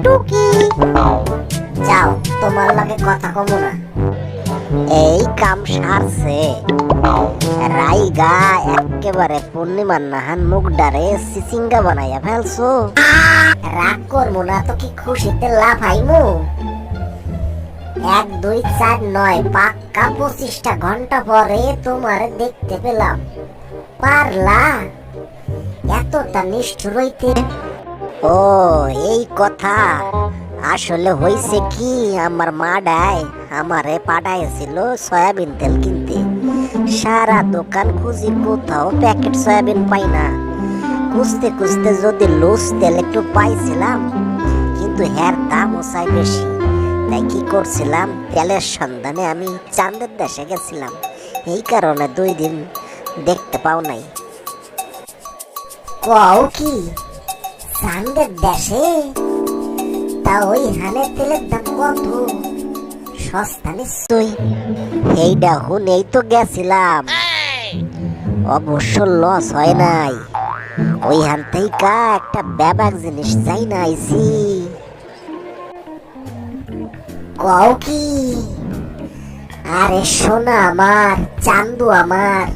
টুকি যাও, তোমার লাগে কথা কমো না। এই কাম সারছে রাইগা একেবারে পূর্ণিমার নাহান মুখ ডারে সিসিঙ্গা বানাইয়া ফেলছো। রাগ করবো না তো কি খুশিতে লাফাইমু? 1 2 4 9 পাক্কা 25টা ঘন্টা পরে তোমার দেখতে পেলাম। পারলা এতটা নিষ্ঠুর হইতে? ও এই কথা। আসলে হইছে কি, আমার মা ডায় আমারে পাঠাইছিল সয়াবিন তেল কিনতে। সারা দোকান খুঁজি, কোথাও প্যাকেট সয়াবিন পাই না। খুঁজতে খুঁজতে যদি লুজ তেল একটু পাইছিলাম, কিন্তু এর দামও চাই বেশি। তাই কি করছিলাম, তেলের সন্ধানে আমি চাঁদের দেশে গেছিলাম। এই কারণে 2 দিন দেখতে পাও নাই। কও কি চাঁদের দেশে? তা ওই হানে তেলের দাম কত? সস্তা নিশ্চয়। এইটা হুনেই তো গেছিলাম, অবশ্য লস হয় নাই। ওই হান থেকে একটা ব্যাপক জিনিস চাই না আইছি। কও কি? আরে সোনা আমার, চান্দু আমার,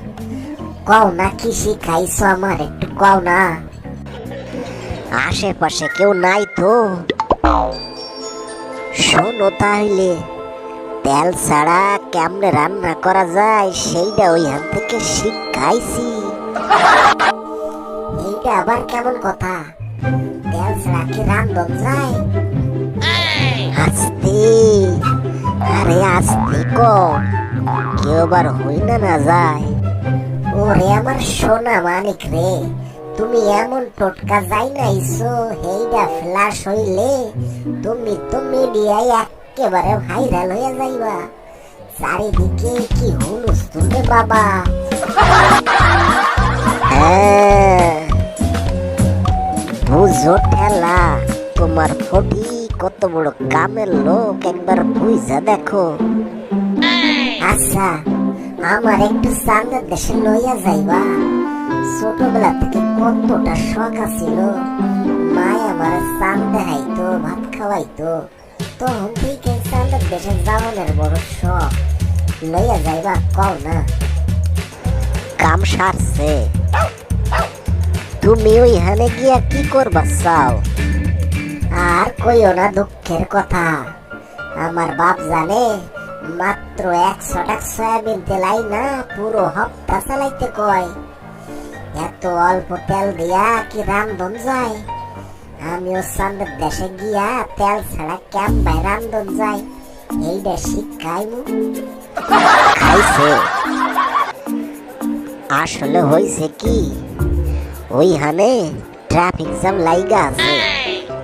কও না কি শিখাইছো আমার, একটু কও না। আশেপাশে কেউ নাই তো? শোনো তাহলে, তেল ছাড়া কেমনে রান্না করা যায় সেইটা ওইখান থেকে শিখাইছি। এইটা আবার কেমন কথা? তেল ছাড়া কি রান্ধন যায়? আস্তে, আরে আস্তে কও, কেউ আবার হই না যায়। ওরে আমার সোনা মানিক রে, তুমি এমন টোটকা যাই নাইছো, হেইডা ফ্ল্যাশ হইলে তুমি তো মিডিয়ায় একেবারে ভাইরাল হয়ে যাইবা। চারিদিকে কি হুলস্থুল রে বাবা। বুঝো ঠেলা, তোমার ফটি কত বড় কামের লোক একবার বুঝা দেখো। আচ্ছা, আমার একটু চাঁদের দেশে লইয়া যাইবা? ছোটবেলা থেকে কতটা শখ আছিল, মায় আমার চাঁদ দেখাইতো, ভাত খাওয়াইতো। তখন থেকে চাঁদের দেশে যাওয়ানোর বড় শখ। লইয়া যাইবা কও না? কাম সারছে, তুমি ওইখানে গিয়া কি করবা চাও? আর কইও না দুঃখের কথা। আমার বাপ জানে মাত্র 100 টাকা সয়াবিন তেলাই না পুরো হপ্তা চালাইতে কয়। এত অল্প তেল দিয়া কি রান্ধন যায়? আমিও চাঁদের দেশে গিয়া তেল ছাড়া কেমন রান্ধন যায় এইটা শিখাইমু। খাইছে। আসলে হইছে কি, ওইখানে ট্রাফিক জ্যাম লাইগা আছে।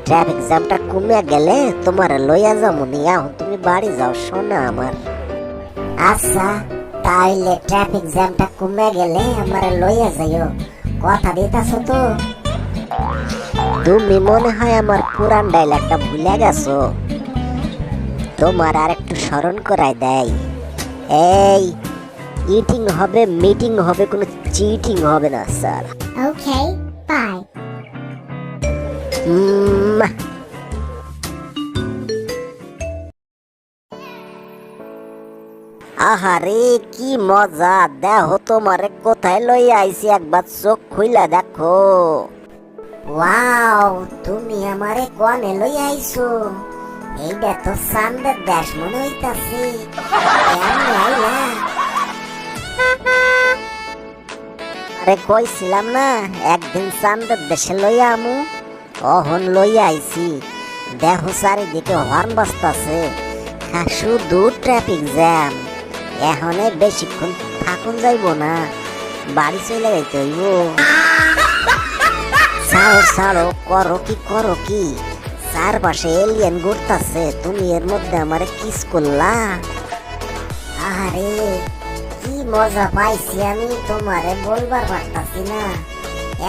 ট্রাফিক জ্যামটা কমে গেলে তোমার লইয়া যাবো নিয়া, তুমি বাড়ি যাও সোনা আমার। আচ্ছা তাইলে ট্রাফিক জ্যামটা কমে গেলে আমার লইয়া যাইও, কথা দিতাছো তো? তুমি মনে হয় আমার পুরান ডায়লগটা ভুলে গেছো। তোমার আর একটু স্মরণ করাই দেয়। এই ইটিং হবে, মিটিং হবে, কোনো চিটিং হবে না স্যার। Okay bye. আহারে কি মজা, দেখো তোমারে কোথায় লই আইছি, একবার চোখ খুইলা দেখো। ওয়াও, তুমি আমারে কোনে লই আইছো? এইটা তো চাঁদের দেশ মনে হইতাছে। কেমনে আইলা? আরে কইছিলাম না একদিন চাঁদের দেশে লইয়া আমু, অহন লইয়া আইছি। দেখো চারিদিকে হর্ন বাজতাছে, শুধু ট্রাফিক জ্যাম। এখনে বেশিক্ষণ থাকুন যাইব না, বাড়ি চলে যাইতে হইব। ছাড়ো ছাড়ো, করো কি চারপাশে এলিয়েন ঘুরতাছে, তুমি এর মধ্যে আমারে কিস করলা। আরে কি মজা পাইছি আমি, তোমারে বলবার পারতাছি না।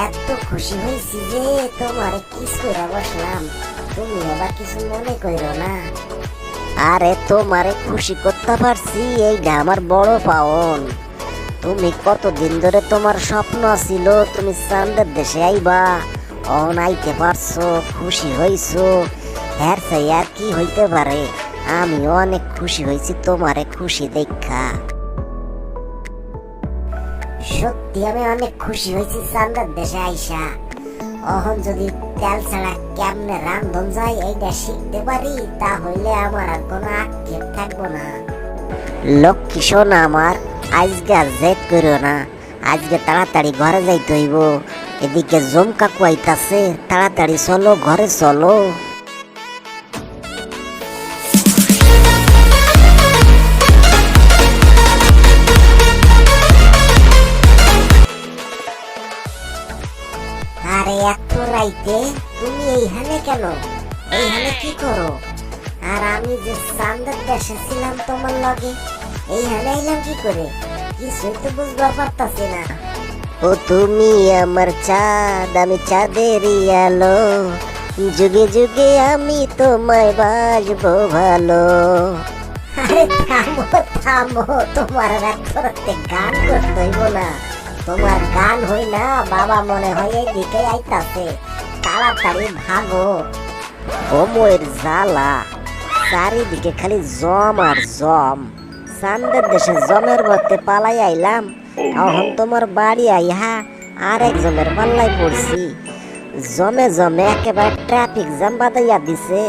এত খুশি হয়েছি যে তোমারে কিস করে বসলাম, তুমি আবার কিছু মনে করো না। আরে তোমারে খুশি করতে পারছি, এইটা আমার বড় পাওন। তুমি কতদিন ধরে তোমার স্বপ্ন ছিল তুমি চাঁদের দেশে আইবা, অন আইতে পারছো, খুশি হইছো। হ্যার চাই আর কি হইতে পারে। আমি অনেক খুশি হয়েছি তোমারে খুশি দেখা। সত্যি আমি অনেক খুশি হয়েছি চান্দার দেশে আইসা। অহন যদি তেল ছাড়া কেমনে রান্ধন যায় এইটা শিখতে পারি, তাহলে আমার আর কোনো আক্ষেপ থাকবো না। লক্ষ্মী শোনা আমার, আজকে আর জেদ করো না, আজকে তাড়াতাড়ি ঘরে যাইতে হইব। এদিকে জমকা কুয়াইতাছে, তাড়াতাড়ি চলো ঘরে চলো। আরে এত রাইতে তুমি এইখানে কেন? এইখানে কি করো? আর আমি যে চান্দের দেশে ছিলাম তোমার লগে, এইখানে এলাম কি করে? কিছুই তো বুঝবার পারতাছি না। ও তুমি আমার চাঁদ, আমি চাঁদেরই আলো, যুগে যুগে আমি তোমায় বাসবো ভালো। আরে থামো থামো, তোমার এত রাতে গান করতে হইব না। তোমার গান হই না, বাবা মনে হয় এইদিকে আইতাছে, তাড়াতাড়ি ভাগো। সময়ের জ্বালা, চারিদিকে খালি জম আর জম। চান্দের দেশে জমের মধ্যে পালাই আইলাম, এখন তোমার বাড়ি আইহা আর একজনের পাল্লাই পড়ছি। জমে জমে একেবারে ট্রাফিক জ্যাম বাঁধাইয়া দিছে।